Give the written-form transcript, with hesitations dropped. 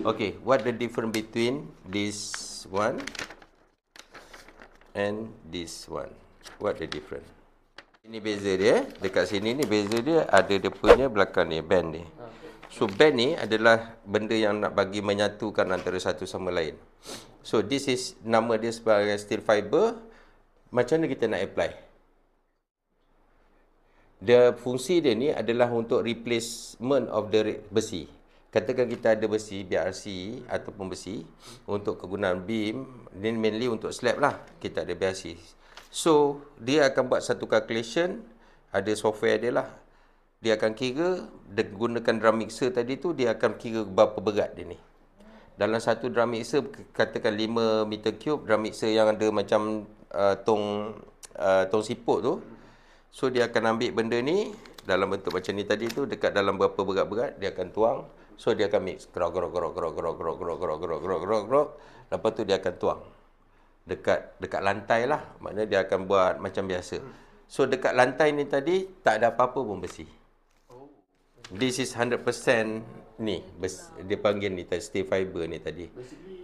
Okay, what the difference between this one and this one? What the difference? Ini beza dia, dekat sini ni beza dia ada dia punya belakang ni, band ni. So band ni adalah benda yang nak bagi menyatukan antara satu sama lain. So this is, nama dia sebagai steel fiber. Macam mana kita nak apply? Dia fungsi dia ni adalah untuk replacement of the besi. Katakan kita ada besi BRC ataupun besi untuk kegunaan beam, ini mainly untuk slab lah. Kita ada BRC. So, dia akan buat satu calculation, ada software dia lah. Dia akan kira, dia gunakan drum mixer tadi tu, dia akan kira berapa berat dia ni. Dalam satu drum mixer, katakan 5 meter cube, drum mixer yang ada macam tong siput tu. So, dia akan ambil benda ni, dalam bentuk macam ni tadi tu, dekat dalam berapa berat-berat, dia akan tuang. So, dia akan mix. Grok. Lepas tu, dia akan tuang. Dekat lantai lah. Maknanya dia akan buat macam biasa. So dekat lantai ni tadi tak ada apa-apa pun besi. This is 100% ni. Dia panggil ni steel fiber ni tadi.